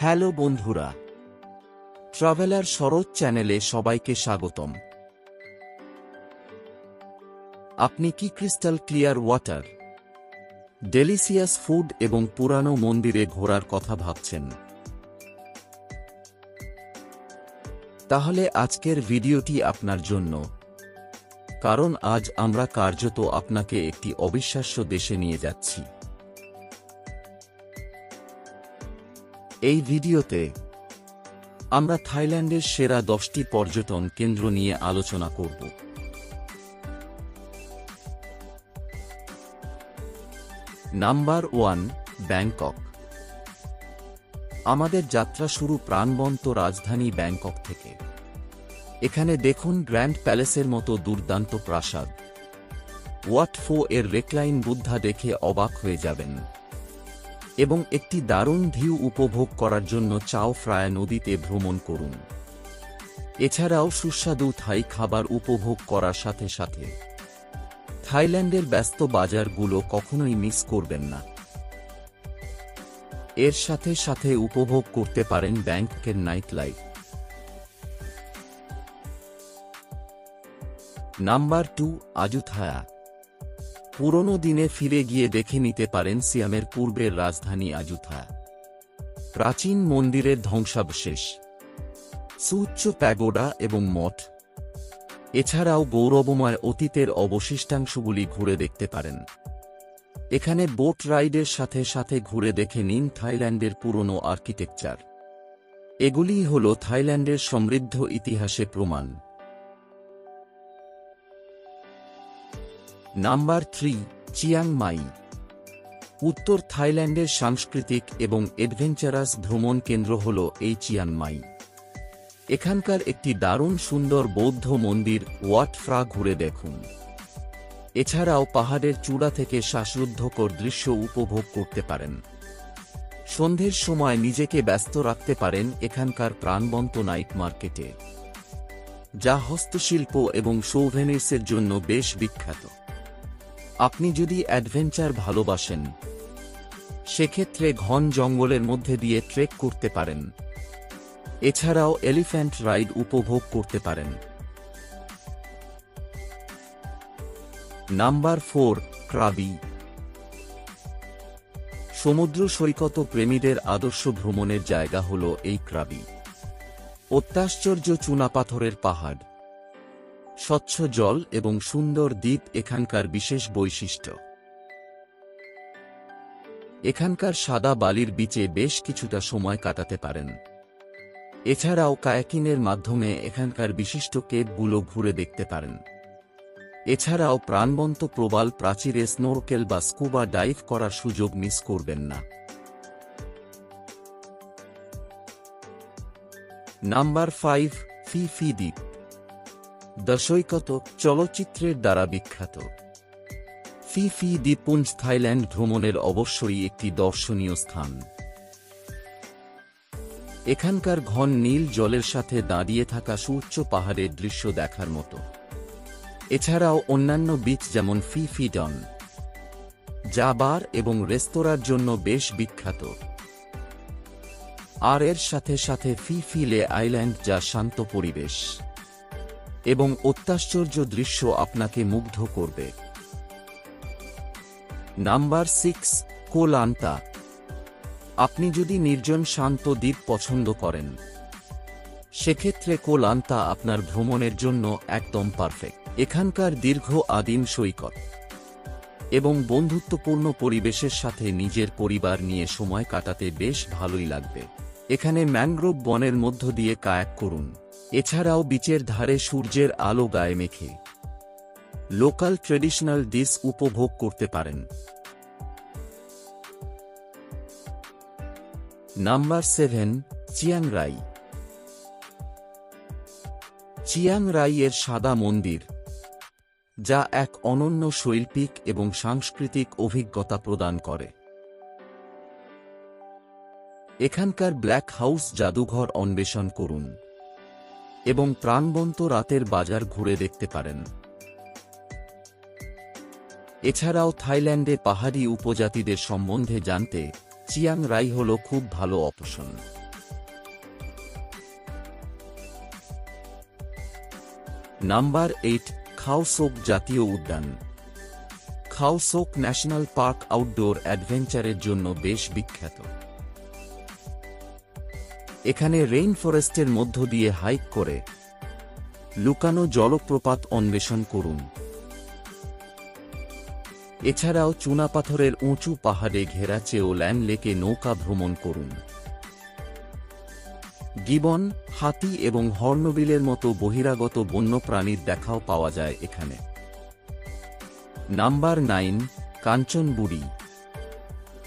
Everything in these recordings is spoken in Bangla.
হ্যালো বন্ধুরা, ট্রাভেলার শরৎ চ্যানেলে সবাইকে স্বাগতম। আপনি কি crystal clear water, delicious food এবং পুরানো মন্দিরে ঘোরার কথা ভাবছেন? তাহলে আজকের ভিডিওটি আপনার জন্য, কারণ আজ আমরা কার্যত আপনাকে একটি অবিশ্বাস্য দেশে নিয়ে যাচ্ছি। এই ভিডিওতে আমরা থাইল্যান্ডের সেরা 10টি পর্যটন কেন্দ্র নিয়ে আলোচনা করব। Number 1, Bangkok. আমাদের যাত্রা শুরু প্রাণবন্ত রাজধানী ব্যাংকক থেকে। এখানে দেখুন গ্র্যান্ড প্যালেসের মতো দুর্দান্ত প্রাসাদ। ওয়াট ফো এর রেকলাইন বুদ্ধা দেখে অবাক হয়ে যাবেন, এবং একটি দারুণ ভিউ উপভোগ করার জন্য চাও ফ্রায়া নদীতে ভ্রমণ করুন। এছাড়াও সুস্বাদু থাই খাবার উপভোগ করার সাথে সাথে থাইল্যান্ডের ব্যস্ত বাজারগুলো কখনোই মিস করবেন না। এর সাথে সাথে উপভোগ করতে পারেন ব্যাংককের নাইট লাইফ। নাম্বার 2, আজুথায়া। পুরনো দিনে ফিরে গিয়ে দেখে নিতে পারেন সিয়ামের পূর্বের রাজধানী আজুথায়া। প্রাচীন মন্দিরের ধ্বংসাবশেষ, সুউচ্চ প্যাগোডা এবং মঠ, এছাড়াও গৌরবময় অতীতের অবশিষ্টাংশগুলি ঘুরে দেখতে পারেন। এখানে বোট রাইডের সাথে সাথে ঘুরে দেখে নিন থাইল্যান্ডের পুরনো আর্কিটেকচার। এগুলিই হল থাইল্যান্ডের সমৃদ্ধ ইতিহাসে প্রমাণ। Number 3, Chiang Mai. উত্তর থাইল্যান্ডের সাংস্কৃতিক এবং অ্যাডভেঞ্চারাস ভ্রমণ কেন্দ্র হল এই চিয়াং মাই। এখানকার একটি দারুণ সুন্দর বৌদ্ধ মন্দির ওয়াট ফ্রা ঘুরে দেখুন। এছাড়াও পাহাড়ের চূড়া থেকে শ্বাসরুদ্ধকর দৃশ্য উপভোগ করতে পারেন। সন্ধ্যের সময় নিজেকে ব্যস্ত রাখতে পারেন এখানকার প্রাণবন্ত নাইট মার্কেটে, যা হস্তশিল্প এবং সৌভেনির্সের জন্য বেশ বিখ্যাত। আপনি যদি অ্যাডভেঞ্চার ভালোবাসেন, সেক্ষেত্রে ঘন জঙ্গলের মধ্যে দিয়ে ট্রেক করতে পারেন। এছাড়াও এলিফ্যান্ট রাইড উপভোগ করতে পারেন। Number 4, Krabi. সমুদ্র সৈকত প্রেমীদের আদর্শ ভ্রমণের জায়গা হল এই ক্রাবি। অত্যাশ্চর্য চুনাপাথরের পাহাড়, স্বচ্ছ জল এবং সুন্দর দ্বীপ এখানকার বিশেষ বৈশিষ্ট্য। এখানকার সাদা বালির বিচে বেশ কিছুটা সময় কাটাতে পারেন। এছাড়াও কায়াকিংয়ের মাধ্যমে এখানকার বিশিষ্ট কেভগুলো ঘুরে দেখতে পারেন। এছাড়াও প্রাণবন্ত প্রবাল প্রাচীরে স্নোরকেল বা স্কুবা ডাইভ করার সুযোগ মিস করবেন না। নাম্বার 5, ফি ফি দ্বীপ। দ্য সৈকত চলচ্চিত্রের দ্বারা বিখ্যাত ফি ফি দ্বীপপুঞ্জ থাইল্যান্ড ভ্রমণের অবশ্যই একটি দর্শনীয় স্থান। এখানকার ঘন নীল জলের সাথে দাঁড়িয়ে থাকা সুউচ্চ পাহাড়ের দৃশ্য দেখার মতো। এছাড়াও অন্যান্য বিচ যেমন ফি ফি ডন, যা বার এবং রেস্তোরাঁর জন্য বেশ বিখ্যাত। আর এর সাথে সাথে ফি ফি লে আইল্যান্ড, যা শান্ত পরিবেশ এবং অত্যাশ্চর্য দৃশ্য আপনাকে মুগ্ধ করবে। নাম্বার 6, কো লান্তা। আপনি যদি নির্জন শান্ত দ্বীপ পছন্দ করেন, সেক্ষেত্রে কো লান্তা আপনার ভ্রমণের জন্য একদম পারফেক্ট। এখানকার দীর্ঘ আদিম সৈকত এবং বন্ধুত্বপূর্ণ পরিবেশের সাথে নিজের পরিবার নিয়ে সময় কাটাতে বেশ ভালোই লাগবে। এখানে ম্যানগ্রোভ বনের মধ্য দিয়ে কায়াক করুন। এছাড়াও বিচের ধারে সূর্যের আলো গায়ে মেখে লোকাল ট্রেডিশনাল ডিশ উপভোগ করতে পারেন। নাম্বার 7, চিয়াং রাই। চিয়াং রাই এর সাদা মন্দির, যা এক অনন্য শৈল্পিক এবং সাংস্কৃতিক অভিজ্ঞতা প্রদান করে। এখানকার ব্ল্যাক হাউস জাদুঘর অন্বেষণ করুন এবং প্রাণবন্ত রাতের বাজার ঘুরে দেখতে পারেন। এছাড়াও থাইল্যান্ডে পাহাড়ি উপজাতিদের সম্বন্ধে জানতে চিয়াং রাই হল খুব ভালো অপশন। নাম্বার 8, খাও সোক জাতীয় উদ্যান। খাও সোক ন্যাশনাল পার্ক আউটডোর অ্যাডভেঞ্চারের জন্য বেশ বিখ্যাত। এখানে রেইন ফরেস্টের মধ্য দিয়ে হাইক করে লুকানো জলপ্রপাত অন্বেষণ করুন। এছাড়াও চুনাপাথরের উঁচু পাহাড়ে ঘেরা চেওল্যান লেকে নৌকা ভ্রমণ করুন। গিবন, হাতি এবং হর্নবিলের মতো বহিরাগত বন্যপ্রাণীর দেখাও পাওয়া যায় এখানে। নাম্বার 9, কাঞ্চনবুড়ি।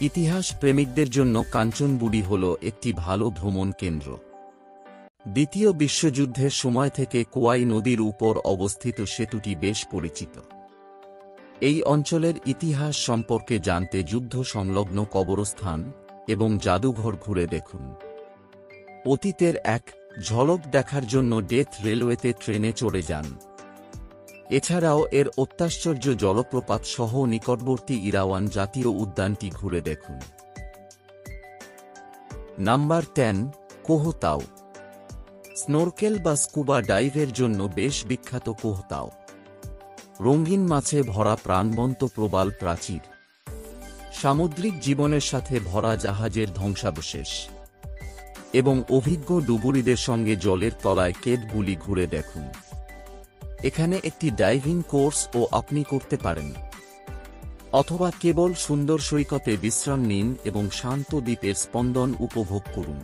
ইতিহাস প্রেমিকদের জন্য কাঞ্চনবুড়ি হল একটি ভালো ভ্রমণ কেন্দ্র। দ্বিতীয় বিশ্বযুদ্ধের সময় থেকে কোয়াই নদীর উপর অবস্থিত সেতুটি বেশ পরিচিত। এই অঞ্চলের ইতিহাস সম্পর্কে জানতে যুদ্ধ সংলগ্ন কবরস্থান এবং জাদুঘর ঘুরে দেখুন। অতীতের এক ঝলক দেখার জন্য ডেথ রেলওয়েতে ট্রেনে চড়ে যান। এছাড়াও এর অত্যাশ্চর্য জলপ্রপাত সহ নিকটবর্তী ইরাওয়ান জাতীয় উদ্যানটি ঘুরে দেখুন। নাম্বার 10, কোহতাও। স্নোরকেল বা স্কুবা ডাইভের জন্য বেশ বিখ্যাত কোহতাও। রঙিন মাছে ভরা প্রাণবন্ত প্রবাল প্রাচীর, সামুদ্রিক জীবনের সাথে ভরা জাহাজের ধ্বংসাবশেষ এবং অভিজ্ঞ ডুবুরিদের সঙ্গে জলের তলায় কেদগুলি ঘুরে দেখুন। এখানে একটি ডাইভিং কোর্সও আপনি করতে পারেন, অথবা কেবল সুন্দর সৈকতে বিশ্রাম নিন এবং শান্ত দ্বীপের স্পন্দন উপভোগ করুন।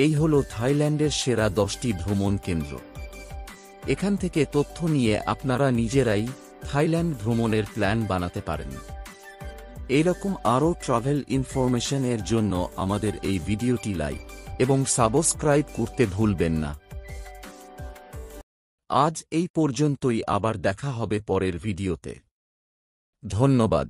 এই হল থাইল্যান্ডের সেরা 10টি ভ্রমণ কেন্দ্র। এখান থেকে তথ্য নিয়ে আপনারা নিজেরাই থাইল্যান্ড ভ্রমণের প্ল্যান বানাতে পারেন। এইরকম আরও ট্রাভেল ইনফরমেশনের জন্য আমাদের এই ভিডিওটি লাইক এবং সাবস্ক্রাইব করতে ভুলবেন না। আজ এই পর্যন্তই, আবার দেখা হবে পরের ভিডিওতে। ধন্যবাদ।